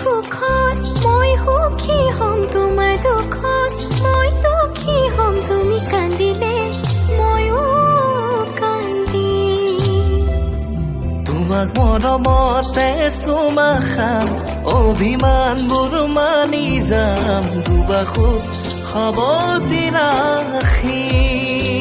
সুখত মই সুখী হ'ম তোমাৰ দুখত মই দুখী হ'ম তুমি কান্দিলে ময়ো কান্দিম তোমাক মৰমতে চুমা খাম অভিমানবোৰ মানি যাম দুবাসু সাৱতি ৰাখিম